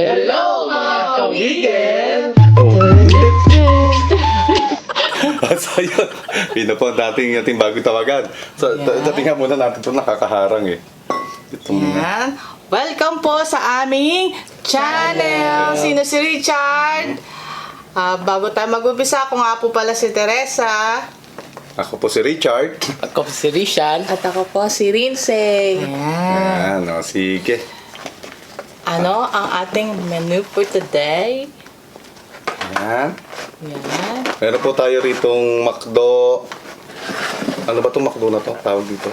Hello mga kawigil! So yun, yun na po ang ating bagong tawagan. So, dating nga muna natin ito nakakaharang eh. Itong Yan. Welcome po sa aming channel! Sino si Richard? Bago tayo mag-umpisa, ako nga po pala si Teresa. Ako po si Richard. Ako si Rishan. At ako po si Rinsei. Yan. Yan, o sige. Ano ang ating menu for today? Yan. Yan. Meron po tayo ritong McDo. Ano ba itong McDo na to? Tawag dito.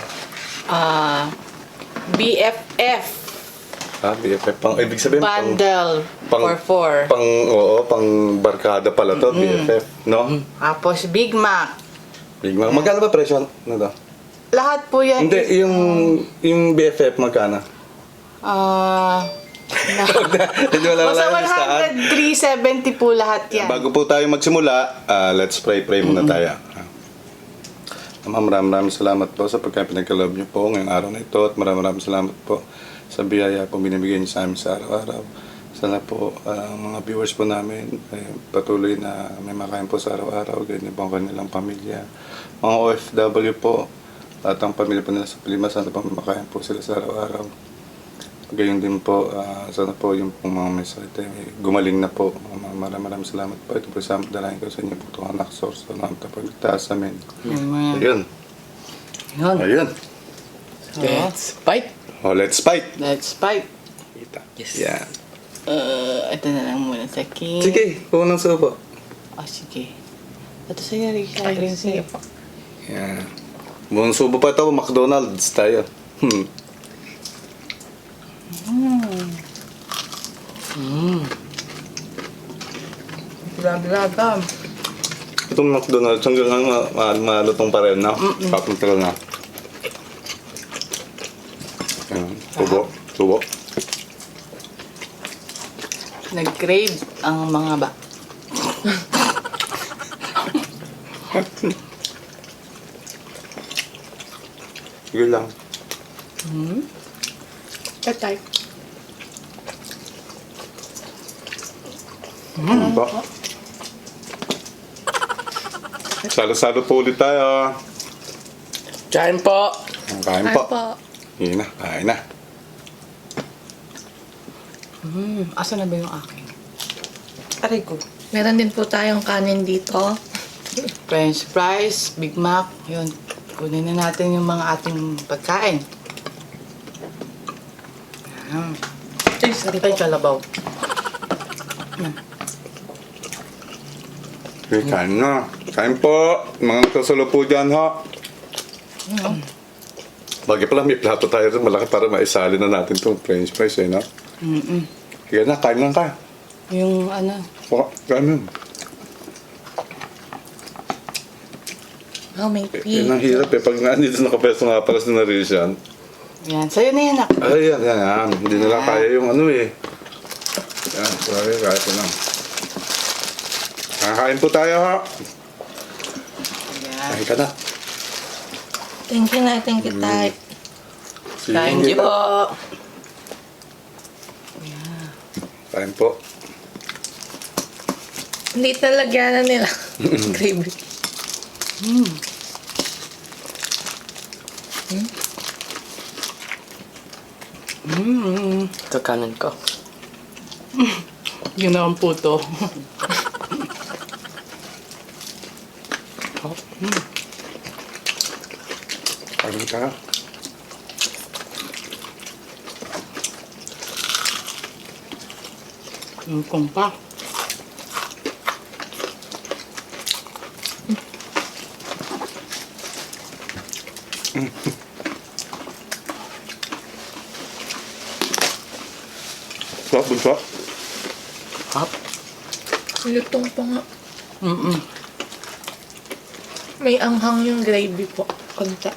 BFF BFF. Ibig sabihin, bundle for 4. pang barkada pala to, BFF. No? Tapos Big Mac. Big Mac. Magkano ba presyo? Ano to? Lahat po yan. Hindi, yung BFF magkano? Hindi wala Basta yung listahan. 100, 370 po lahat yan. Bago po tayo magsimula, let's pray muna tayo. Ama, maraming salamat po sa pagka pinagkaloob niyo po ngayong araw na ito at maraming salamat po sa biyaya po binibigay niyo sa amin sa araw-araw. Sana po mga viewers po namin patuloy na may makain po sa araw-araw, ganyan po ang kanilang pamilya. Mga OFW po at ang pamilya po nila sa Pilipinas, sana po may makain po sila sa araw-araw. Gayon din po, sana po yung pong mga may salita, gumaling na po. Maraming salamat po. Ito po sa dalangin ko sa inyo po itong anak, source na ang tapagligtas. Amen. Ayun. Yun. Ayun. Let's fight! Oh, let's fight. Let's fight. Kita. Yes. Yan. Ito na lang muna sa King. Sige, unang subo. Sige. Ito sa'yo, Richard. Rinsei. Yan. Unang subo pa ito, McDonald's tayo. Grabe. Itong McDonald's, hanggang malutong pa rin, no? Kapuntal na. Yan. Subo. Nag-crave ang mga ba. Sige lang. Tatay. Ano ba? Salo-salo po ulit tayo. Kain po! Kain Ay po. po. Yun na, kain na. Asa na ba yung akin? Aray ko. Meron din po tayong kanin dito. French fries, Big Mac. Yun. Kunin na natin yung mga ating pagkain. Yan. Ay, sorry Ay, po. kalabaw. Okay, kain na. Kain po. Mga nagkasalo po dyan, ha? Bagay pala, may plato tayo rin malaki para maisali na natin itong french fries, eh, no? Kaya na, kain lang ka. Yung ano, Kain Oh, may Yan ang hirap eh. Pag nandito nakapesto nga pala sa narisyan. yan. Sa'yo na yan, nak. Ay, yan. Hindi nila kaya yung ano eh. Yan, sorry, kahit lang. Kakain po tayo, ha? Yan. Kain ka na. Thank you na, thank you, tay. Kain niyo po. Kain po. Hindi talagyan na nila. Gravy. Ito kanan ko. Yun na ang puto. Kain ka. Yung kumpa. Sarap, bunso. Hop. Lutong pa nga. Mm-mm. May anghang yung gravy po. Konta.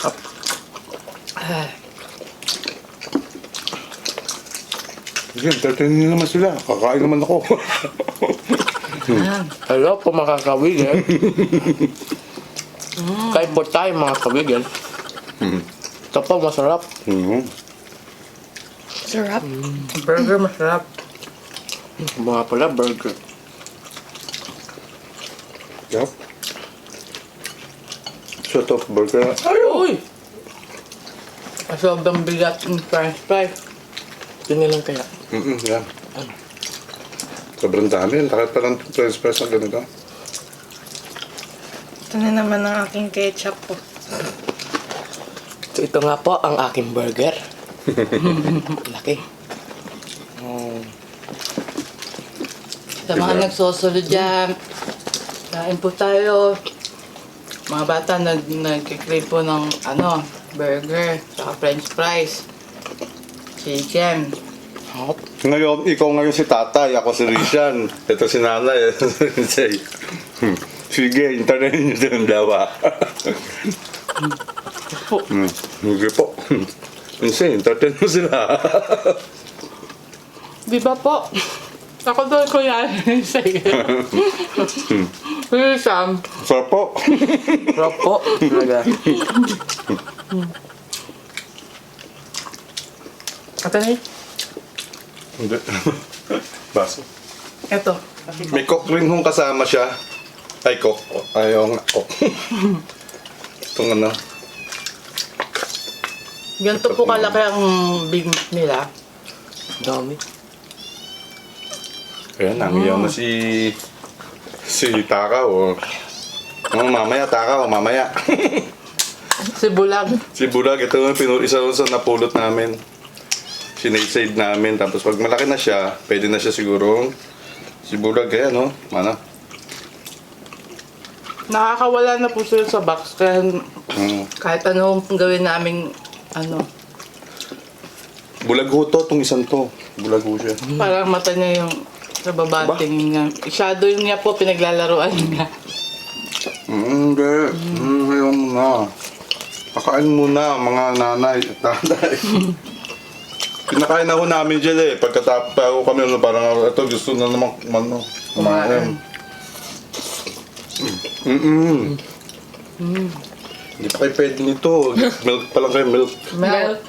Hop. Sige, entertainin naman sila. Kakain naman ako. Hello po mga kawigil. Kain po tayo mga kawigil. Ito po, masarap. Sarap. Burger masarap. Mga pala, burger. Yup. Shut up, burger. Ay, uy! Sobrang bigat ng french fries. Yun lang kaya. Yan. Sobrang dami. Lahat pa ng french fries na ganito. Ito na naman ang aking ketchup po. So, ito nga po ang aking burger. Laki. Sa mga nagsusunod dyan, kain po tayo. Mga bata nag-crave po ng burger, saka french fries, chicken. Hop. Ngayon, ikaw ngayon si tatay, ako si Rishan. Ito si nanay. Sige, intanin niyo din ang dawa. Sige po. Kasi, entertain mo sila. Di ba po? Ako doon ko yan. Sige. Sam. Sarap po. Sarap po. Talaga. Ito na Hindi. Baso. Ito. May cook rin kung kasama siya. Ay, cook. Ayaw nga, cook. Itong ano. Ganito po kalaki ang Big Mac nila. Dami. Ayan, nangiyaw na si Takaw. Mamaya, Takaw, mamaya. Si Bulag. Si Bulag, ito yung isa sa napulot namin. Sinasave namin. Tapos pag malaki na siya, pwede na siya siguro. Si Bulag, kaya no? Mana? Nakakawala na po sila sa box. Kaya kahit ano gawin namin Bulag ho to, itong isang to. Bulag ho siya. parang mata niya yung sa baba tingin niya. Shadow niya po pinaglalaruan niya. Hindi. Ngayon na. Pakain muna, mga nanay at tatay. Pinakain na ho namin dyan eh. Pagkatapo kami, parang ito gusto na naman kumain. Hindi pa kayo pwede nito. Milk pa lang kayo, milk. Milk.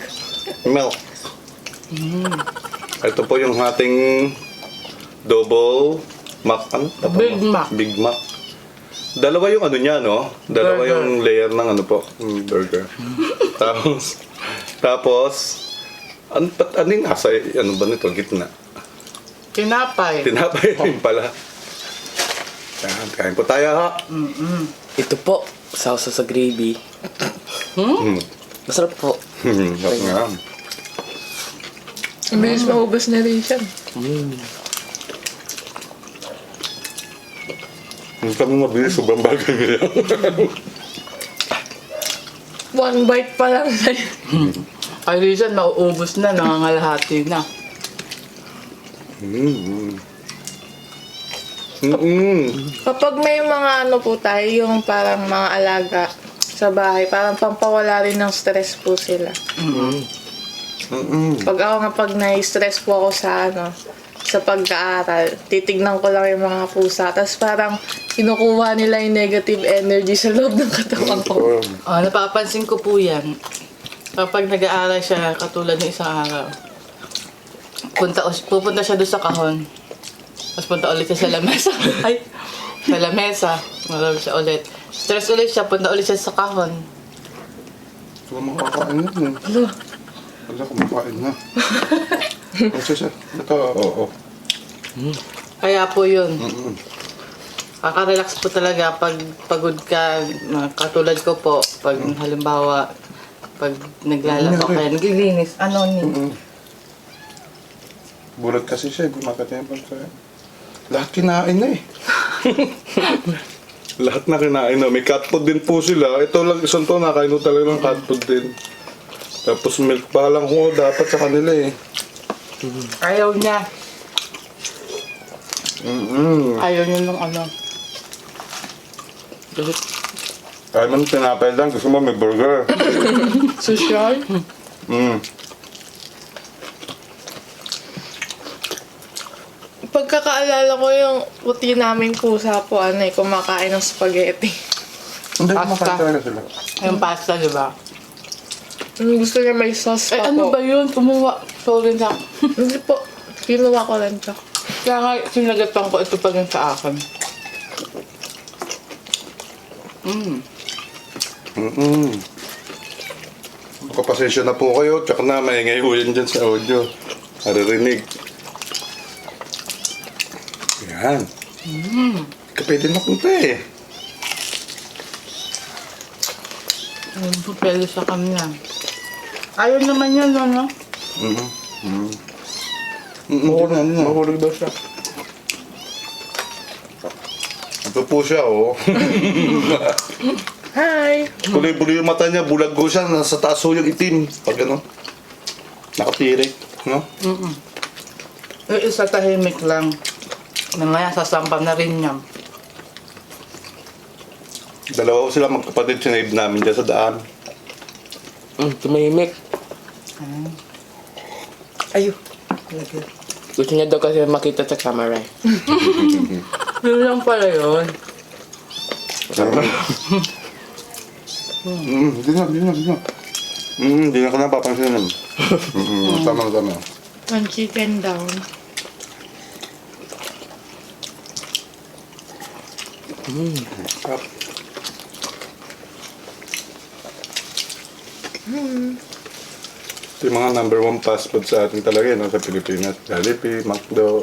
Milk. Ito po yung ating double mac. Ano? Big Mac. Big Mac. Dalawa yung ano niya, no? Dalawa Burger. yung layer ng ano po, burger. tapos, ano yung nasa, ano ba nito, gitna? Tinapay. Tinapay rin pala. Yan, kain po tayo ha. Ito po, sausa sa gravy. Masarap po. Sarap nga. Ang bilis maubos na rin siya. Hindi kami mabilis, sobrang bagay nila. One bite pa lang sa'yo. Ay, Rizal, mauubos na. Nangangalahati na. Kapag may mga po tayo, yung parang mga alaga sa bahay, parang pampawala rin ng stress po sila. Pag ako nga pag na-stress po ako sa pag-aaral, titignan ko lang yung mga pusa. Tapos parang kinukuha nila yung negative energy sa loob ng katawan ko. Napapansin ko po yan. Kapag nag-aaral siya, katulad ng isang araw, pupunta siya doon sa kahon. Tapos punta ulit siya sa lamesa. Ay, sa lamesa. Marami siya ulit. Stress ulit siya, punta ulit siya sa kahon. Ito makakain na. Wala, kumakain na. Ito, oo. Kaya po yun. Kaka-relax po talaga pag pagod ka. Katulad ko po, pag halimbawa, pag naglalaba kayo, naglilinis. Bulag kasi siya, gumakatempal siya. Lahat kinain na eh. Lahat na kinain na. May cat food din po sila. Ito lang, isang to, nakain ko talaga ng cat food din. Tapos milk pa lang ko dapat sa kanila eh. Ayaw niya. Ayaw niya ng Ayaw mo tinapay lang, gusto mo may burger. Social? Pagkakaalala ko yung puti namin pusa po, kumakain ng spaghetti. Hindi, Pasta. kumakain talaga sila. Yung pasta, di ba? Gusto niya may sauce Ay, pa ano po. ba yun? Kumuha. Sorry na. Hindi po. Kinuha ko lang siya. Kaya nga, sinagatan ko ito pa rin sa akin. Kapasensya na po kayo, tsaka na maingay ho yan dyan sa audio. Naririnig. Yan. Kapwede na kung eh. Ayun po, pwede sa kanya. Ayaw naman yan, ano? Mahulog daw siya. Ito po siya, oh. Hi! Buli-buli yung mata niya, bulag ko siya, nasa taas ho yung itim. Pag ano, nakatirik, no? Yung isa tahimik lang. Mamaya sasampa na rin niya. Dalawa ko sila magkapatid, sinaib namin dyan sa daan. Tumahimik. Ayun. Lagi. Gusto niya daw kasi makita sa camera eh. Yun lang pala yun. Hindi na. Hindi na ko na papansinin. Tama. One chicken down. Ito yung mga number one fast food sa atin talaga, no? Sa Pilipinas. Jollibee, McDo.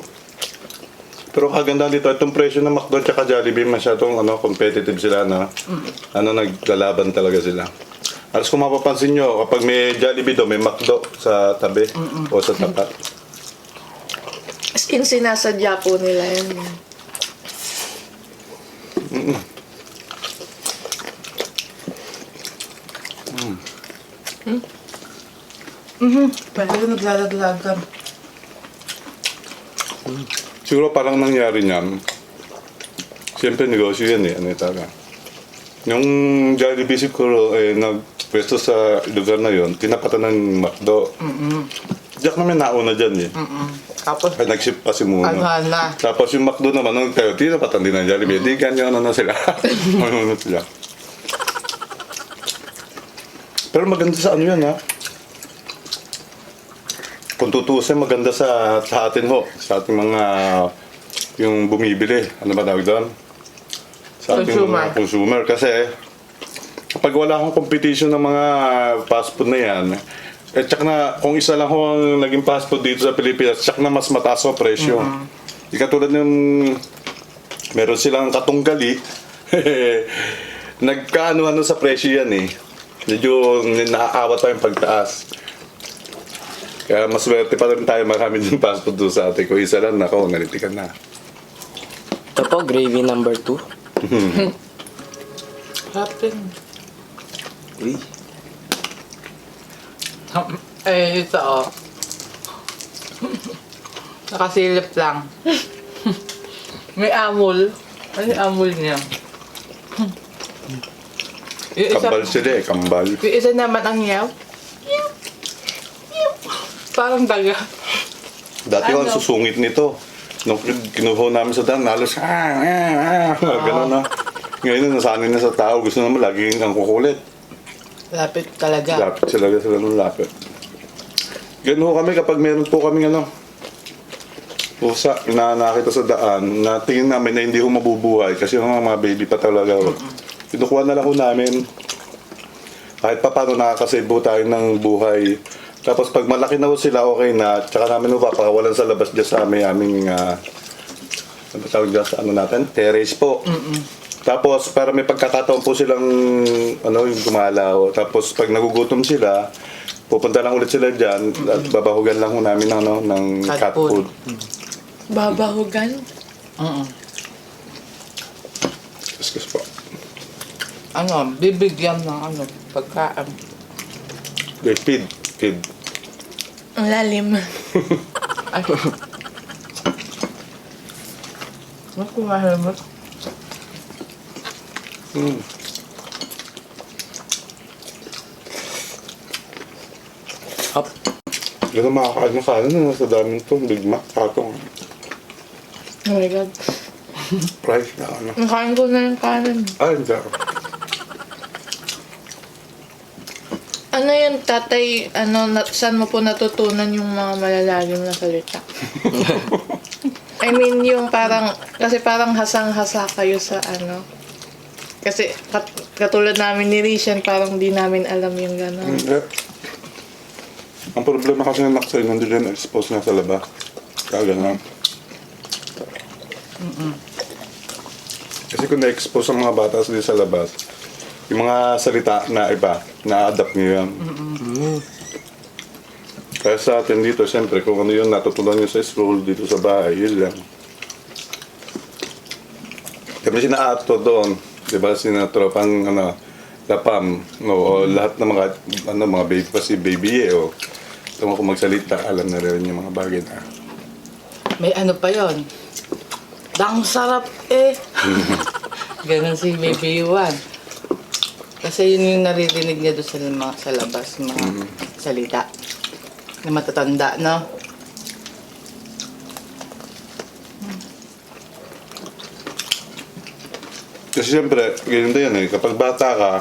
Pero kaganda dito, itong presyo ng McDo at Jollibee, masyadong competitive sila, no? Naglalaban talaga sila. Alas kung mapapansin nyo, kapag may Jollibee do, may McDo sa tabi o sa tapat. As in, sinasadya po nila yun. Pwede naglalaglagan. Siguro parang nangyari niyan, siyempre negosyo yan eh, talaga. Yung Jollibee siguro, nagpwesto sa lugar na yon, tinapatan ng McDo. Diyak naman nauna dyan eh. Tapos, Ay, nag-ship pa si Muna. na. Tapos yung McDo naman, nung tayo, tinapatan din ng Jollibee. Di ganyan na sila. Ano sila. Pero maganda sa ano yan ha. Kung tutusin, maganda sa atin ho. Sa ating mga, yung bumibili. Ano ba tawag doon? Sa ating mga consumer. Kasi, kapag wala akong competition ng mga fast food na yan, tsaka na, kung isa lang ho ang naging fast food dito sa Pilipinas, tsaka na mas mataas ang presyo. Di katulad ng, meron silang katunggali, nagkaano-ano sa presyo yan eh. Medyo naaawat pa yung pagtaas. Kaya mas swerte pa rin tayo, marami din fast food doon sa atin. Kung isa lang, nako, nalitikan na. Ito po, gravy number 2. Happen. Uy. Ito oh. Nakasilip lang. May amol. Ano yung amol niya? Yung isa, Kambal sila eh, kambal. yung isa naman ang yaw. Parang daga. Dati Ano? ang susungit nito. Nung kinuha namin sa daan, halos gano'n na. Ngayon, nasanay na sa tao. Gusto naman laging ang kukulit. Lapit talaga. Lapit sila ng lapit. Ganun ho kami kapag meron po kaming pusa na nakita sa daan, na tingin namin na hindi ho mabubuhay kasi yung mga baby pa talaga. Kinukuha na lang ho namin. Kahit pa paano nakakasave po tayo ng buhay. Tapos pag malaki na ho sila, okay na. Tsaka namin ho papakawalan sa labas dyan sa aming ano tawag dyan sa ano natin? Terrace po. Tapos para may pagkakataon po silang yung gumalaw. Tapos pag nagugutom sila, pupunta lang ulit sila dyan at babahugan lang ho namin ng Cat cat food. food. Babahugan? Excuse po. Bibigyan ng pagkaan. Okay, feed. Ang lalim. Ay. Mas kumahin mo. Hop. Gano'n makakain ng kanin na sa daming to. Big Mac, patong. Oh my God. Price na Nakain ko na yung kanin. Ay, hindi. Ang Ano yun, tatay, saan mo po natutunan yung mga malalalim na salita? I mean, yung parang, kasi parang hasang-hasa kayo sa Kasi katulad namin ni Rishan, parang di namin alam yung gano'n. Hindi. Ang problema kasi ng Naksay, nandun din expose nga sa labas. Kaya gano'n. Kasi kung na-expose ang mga bata din sa labas, yung mga salita na iba, na-adapt nyo yan. Kaya sa atin dito, siyempre, kung ano yung natutunan nyo sa school, dito sa bahay, yun lang. Kami sina-ato doon, di ba, sinatropang, lapam, no, o lahat ng mga baby, kasi baby o tama kung magsalita, alam na rin yung mga bagay na. May ano pa yon. Dang sarap eh. Ganon si Baby Juan. Kasi yun yung naririnig niya doon sa labas, yung mga salita. Na matatanda, no? Kasi siyempre, ganyan din yan eh, kapag bata ka,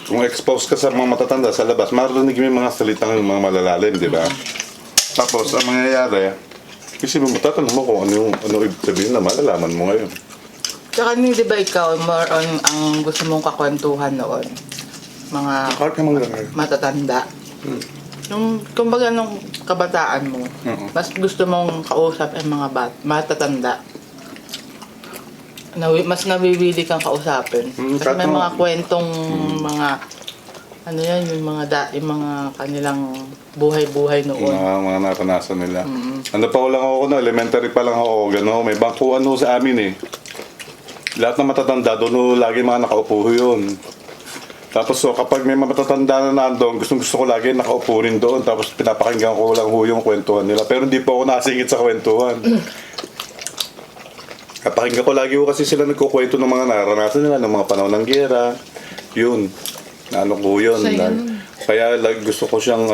kung expose ka sa mga matatanda sa labas, marinig mo yung mga salitang yung mga malalalim, di ba? Tapos, ang mangyayari, kasi mo tatanong mo kung ano ibig sabihin na malalaman mo ngayon. Tsaka di ba ikaw, more on ang gusto mong kakwentuhan noon? Mga Kahit naman lang. matatanda. Yung, kumbaga nung kabataan mo, mas gusto mong kausap ang mga matatanda. Mas nabiwili kang kausapin. Kasi kahit may mga- mga kwentong mga ano yan, yung mga kanilang buhay-buhay noon. Mga naranasan nila. Ano pa lang ako na, elementary pa lang ako, gano'n, may bangkuan ho sa amin eh. Lahat ng matatanda, doon ho lagi mga nakaupo ho yun. Tapos so, kapag may mga matatanda na nandoon, gusto ko lagi nakaupo rin doon. Tapos pinapakinggan ko lang ho yung kwentuhan nila. Pero hindi po ako nasingit sa kwentuhan. Kapakinggan ko lagi ho kasi sila nagkukwento ng mga naranasan nila, ng mga panahon ng giyera. Yun. Naano ko yun. Kaya gusto ko siyang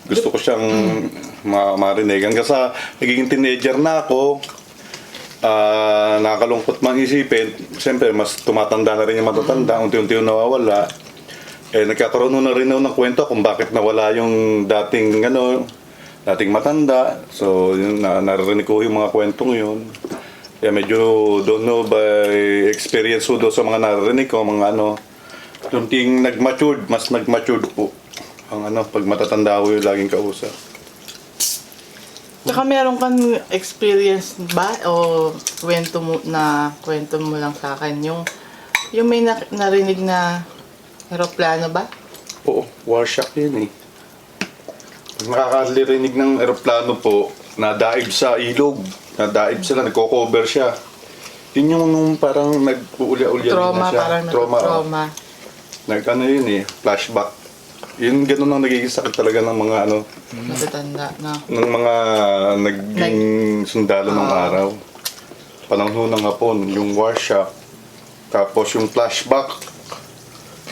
gusto ko siyang marinig. Hanggang sa naging teenager na ako, nakakalungkot mang isipin. Siyempre, mas tumatanda na rin yung matatanda, unti-unti yung nawawala. Nagkakaroon na rin ako ng kwento kung bakit nawala yung dating matanda. So, yun, naririnig ko yung mga kwentong yun. Kaya medyo don't know by experience ko doon sa mga naririnig ko, mga unting mas nag-matured po. Ang pag matatanda ko yung laging kausap. Tsaka meron kang experience ba o kwento mo lang sa akin yung may narinig na eroplano ba? Oo, warshock yun eh. Pag nakakarinig ng eroplano po, nadaib sa ilog. Nadaib sila, nagko-cover siya. Yun yung nung parang nag-uuli-ulian na Trauma, siya. parang Trauma. Yun eh, flashback. Yun ganun ang nagiging sakit talaga ng mga Matatanda na. ng mga naging sundalo ng araw. Panahon ng hapon, yung warshock. Tapos yung flashback.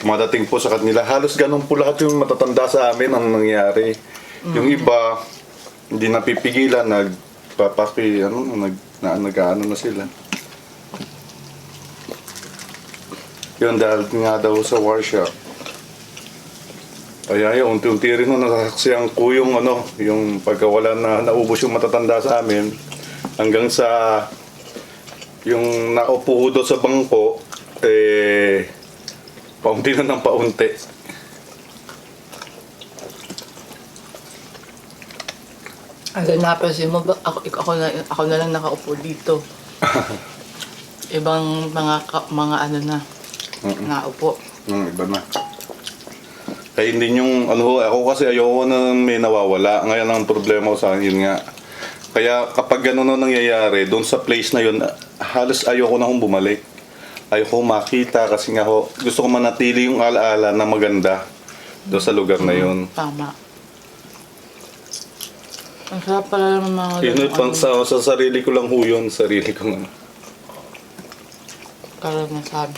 Madating po sa kanila. Halos ganun po lahat yung matatanda sa amin ang nangyari. Yung iba, hindi napipigilan, nag-ano na sila. Yun dahil nga daw sa warshock. Kaya yun, unti-unti rin nasasaksiyan ko yung pagkawala na naubos yung matatanda sa amin. Hanggang sa yung nakaupo doon sa bangko, paunti na ng paunti. Ano napansin mo ba? Ako na lang nakaupo dito. Ibang mga naupo. Iba na. Kaya hindi yung, ako kasi ayoko na may nawawala. Ngayon ang problema ko sa akin, yun nga. Kaya kapag gano'n na nangyayari, doon sa place na yun, halos ayoko na akong bumalik. Ayoko makita kasi nga gusto ko manatili yung alaala na maganda doon sa lugar na yun. Tama. Ang sarap pala ng mga Yun, sa sarili ko lang ho yun, sarili ko lang. karanasan.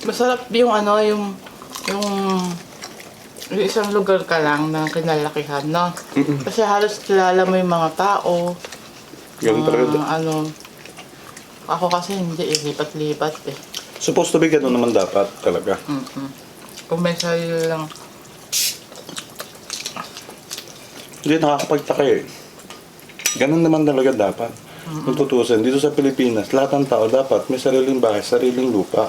Masarap yung yung isang lugar ka lang na kinalakihan, no? Kasi halos kilala mo yung mga tao. Ganun talaga. Ako kasi hindi, lipat-lipat eh. Supposed to be ganun naman dapat talaga. Kung may sarili lang. Hindi, nakakapagtaka eh. Ganun naman talaga dapat. Kung tutusin, dito sa Pilipinas, lahat ng tao dapat may sariling bahay, sariling lupa.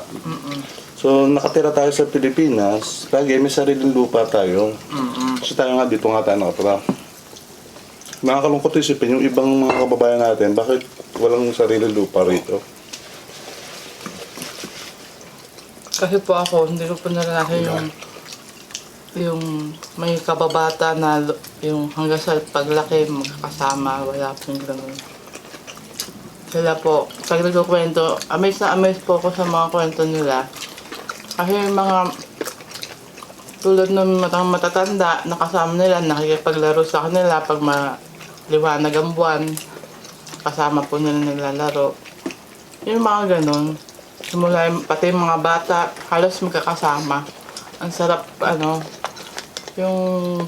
So, nakatira tayo sa Pilipinas, lagi may sariling lupa tayo. Kasi tayo nga, dito nga tayo nakatira. Nakakalungkot isipin yung ibang mga kababayan natin, bakit walang sariling lupa rito? Kasi po ako, hindi ko po naranasan yung may kababata na yung hanggang sa paglaki magkakasama, wala pong ganun. Sila po, pag nagkukwento, amazed na amazed po ako sa mga kwento nila. Kasi yung mga tulad ng matatanda, nakasama nila, nakikipaglaro sa kanila pag maliwanag ang buwan, kasama po nila naglalaro. Yung mga ganun, simula pati yung mga bata, halos magkakasama. Ang sarap, yung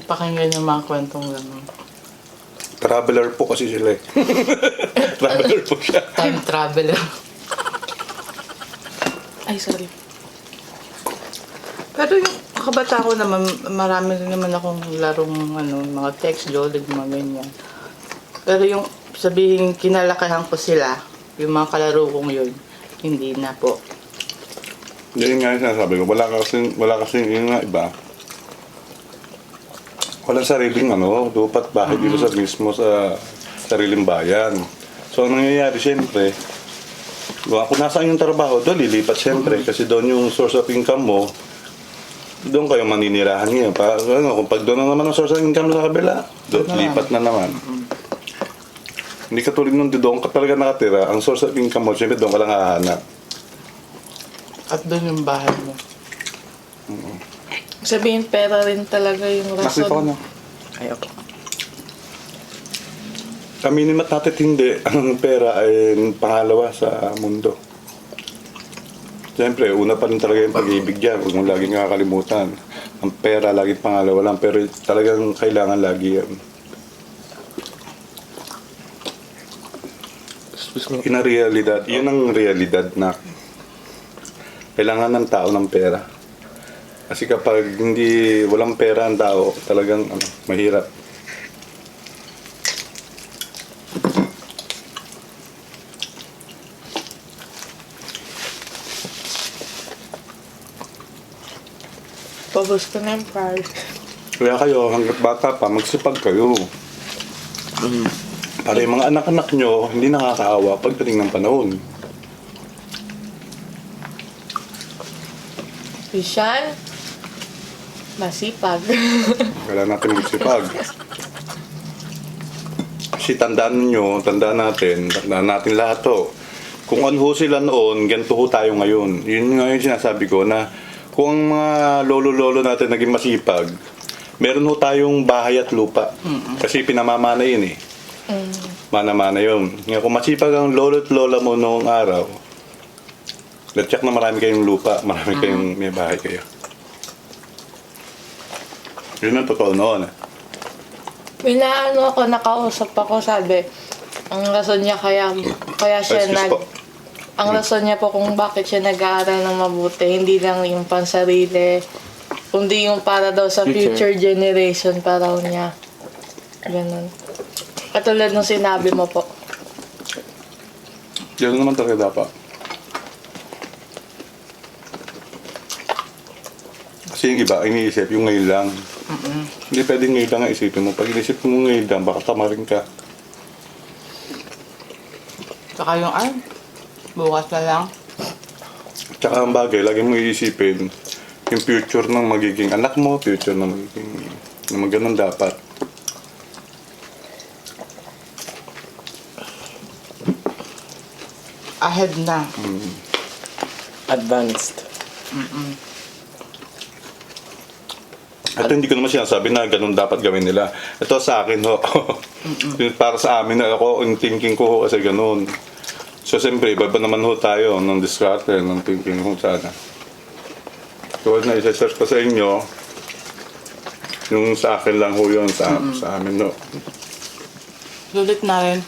pakinggan yung mga kwentong gano'n. Traveler po kasi sila eh. Traveler po siya. Time traveler. Ay, sorry. Pero yung kabata ko naman, marami rin naman akong larong mga text, jolid, mga ganyan. Pero yung sabihin, kinalakahan ko sila, yung mga kalaro kong yun, hindi na po. Yun nga yung sinasabi ko, wala kasi yun nga iba. Walang sariling lupa't bahay dito sa mismo sa sariling bayan. So, ang nangyayari siyempre, kung nasaan yung trabaho, doon lilipat siyempre. Kasi doon yung source of income mo, doon kayo maninirahan ngayon. Kung pag doon na naman ang source of income sa kabila, doon lipat na naman. Hindi katulad nung doon ka talaga nakatira, ang source of income mo, siyempre doon ka lang hahanap. At doon yung bahay mo. Sabihin, pera rin talaga yung Nakita ko rason. na. Ay, okay. Aminin at natin hindi, ang pera ay pangalawa sa mundo. Siyempre, una pa rin talaga yung pag-ibig dyan. Huwag mong laging kakalimutan. Ang pera, laging pangalawa lang. Pero talagang kailangan lagi yan. Yun ang realidad. Yun ang realidad na kailangan ng tao ng pera. Kasi kapag hindi walang pera ang tao, talagang mahirap. Pabos ko na yung price. Kaya kayo, hanggat bata pa, magsipag kayo. Para yung mga anak-anak nyo, hindi nakakaawa pagdating ng panahon. Fishan, masipag. Kailangan natin magsipag. Kasi tandaan natin lahat to. Kung ano ho sila noon, ganito ho tayo ngayon. Yun nga yung sinasabi ko na kung ang mga lolo-lolo natin naging masipag, meron ho tayong bahay at lupa. Kasi pinamamana yun eh. Mana-mana yun. Nga kung masipag ang lolo at lola mo noong araw, let's na marami kayong lupa, marami kayong may bahay kayo. Yun ang totoo noon. Ako, nakausap ako, sabi, ang rason niya kaya siya Excuse po. ang rason niya po kung bakit siya nag-aaral ng mabuti, hindi lang yung pansarili, kundi yung para daw sa future generation pa raw niya. Ganun. Katulad nung sinabi mo po. Yun naman talaga dapat. Kasi yung iba, iniisip yung ngayon lang. Hindi pwedeng ngayon lang ang isipin mo. Pag inisip mo ngayon lang, baka tamarin ka. Saka yung bukas na lang. Tsaka ang bagay, lagi mo iisipin yung future ng magiging anak mo, future ng magiging na ganun dapat. Ahead na. Advanced. Ito hindi ko naman sinasabi na ganun dapat gawin nila. Ito sa akin ho. Para sa amin na ako, yung thinking ko ho kasi ganun. So siyempre, iba pa naman ho tayo ng diskarte, ng thinking ho sana. So na isa-search ko sa inyo, yung sa akin lang ho yun, sa amin ho. Sulit na rin.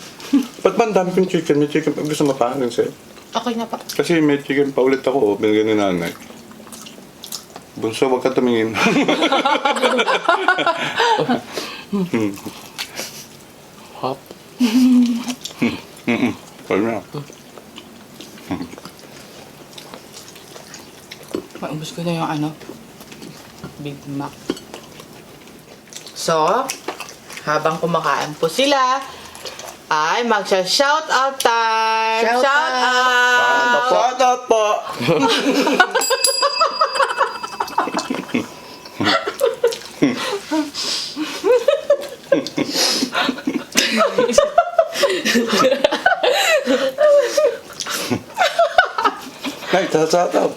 Ba't ba ang dami kong chicken? May chicken, gusto mo pa rin sa'yo? Okay na pa. Kasi may chicken pa ulit ako, binigyan ni nanay. Bunso, wag ka tumingin. Hop. Pwede na. Maubos ko na yung ano, Big Mac. So, habang kumakain po sila, ay magsha-shoutout time! Shout Shout out! Shout out po! Ay, shout out.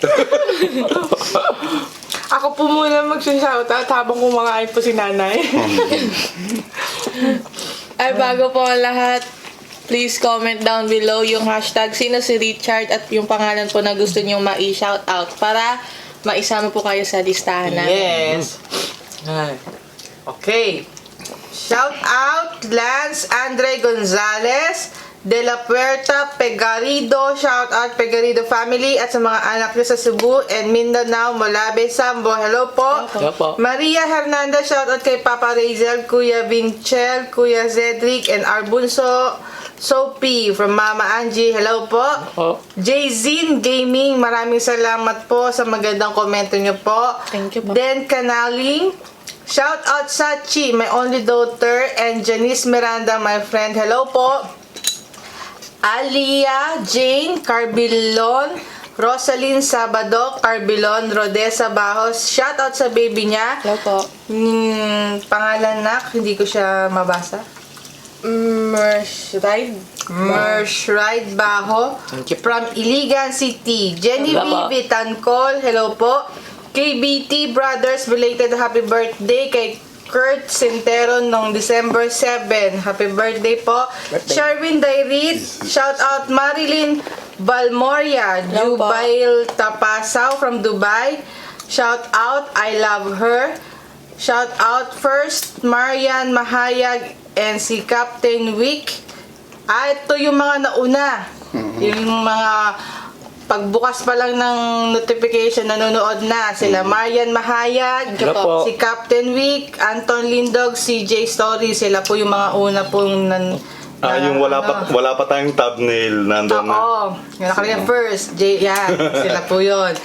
Ako po muna magsha-shoutout habang kumakain po si nanay. Ay, bago po ang lahat, please comment down below yung hashtag sino si Richard at yung pangalan po na gusto nyo ma-shoutout para maisama po kayo sa listahan namin. Yes. Ay. Okay. Shout out Lance Andre Gonzalez de la Puerta Pegarido. Shout out Pegarido family at sa mga anak niya sa Cebu and Mindanao, Molabe, Sambo. Hello po. Hello po. Maria Hernandez, shout out kay Papa Razel, Kuya Vinchel, Kuya Zedric, and Arbunso Sophie from Mama Angie. Hello po. Oh. Jayzin Gaming, maraming salamat po sa magandang komento niyo po. Thank you po. Den Canaling, shout out Sachi, my only daughter, and Janice Miranda, my friend. Hello po. Alia Jane Carbilon, Rosalyn Sabado Carbilon, Rodessa Bajos. Shout out sa baby niya. Hello po. Pangalan nak, hindi ko siya mabasa. Mershraid Baho Thank you. from Iligan City. Hello po. Genevieve Tancol, hello po. KBT Brothers, belated happy birthday kay Kurt Sentero nung December 7. Happy birthday po. Birthday. Sherwin Dairit, shout out Marilyn Balmoria, Hello po. Jubail Tapasaw from Dubai. Shout out, I love her. Shout out first Marian Mahayag and si Captain Wick. Ito yung mga nauna. Yung mga pagbukas pa lang ng notification, nanonood na. Sila Marian Mahayag, Hello po. si Captain Wick, Anton Lindog, CJ Story. Sila po yung mga una pong Yung wala pa tayong thumbnail nandun na. Oo. Yung nakalagay first. Yan. Sila po yun.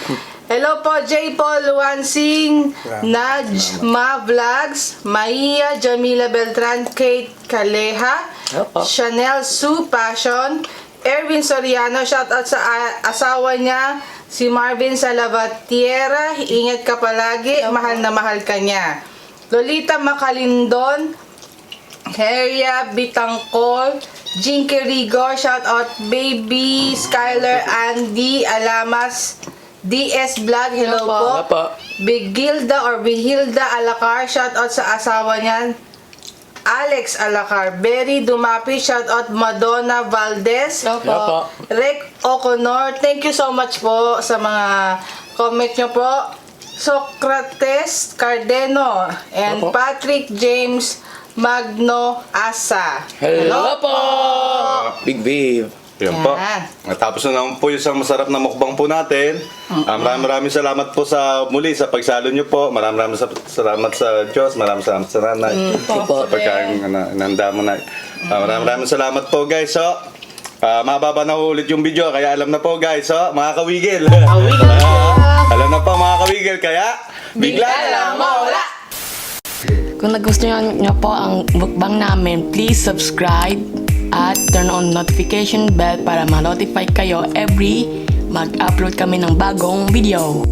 Hello po, J. Paul Luansing, Najma Vlogs, Maia Jamila Beltran, Kate Caleja, Hello po. Chanel Sue Passion, Erwin Soriano, shout out sa asawa niya, si Marvin Salvatierra, ingat ka palagi, mahal na mahal ka niya. Lolita Macalindon, Heria Bitangkol, Jinky Rigor, shout out Baby Skyler Andy Alamas, DS Vlog, hello po. Hello po. Bigilda or Bihilda Alacar, shout out sa asawa niyan. Alex Alacar, Berry Dumapi, shout out Madonna Valdez. Hello po. Hello po. Rick O'Connor, thank you so much po sa mga comment nyo po. Socrates Cardeno and Hello po. Patrick James Magno Asa. Hello po. Big Viv. Yan po. Yan. Natapos na naman po yung isang masarap na mukbang po natin. Maraming salamat po sa muli sa pagsalo nyo po. Maraming salamat sa Diyos. Maraming salamat sa nanay. Sa pagkain na nanda mo na. Maraming salamat po guys. So, mababa na ulit yung video. Kaya alam na po guys. So, mga kawigil. Alam na po mga kawigil. Kaya, bigla na lang mawala. Kung nagustuhan niyo po ang mukbang namin, please subscribe at turn on notification bell para ma-notify kayo every mag-upload kami ng bagong video.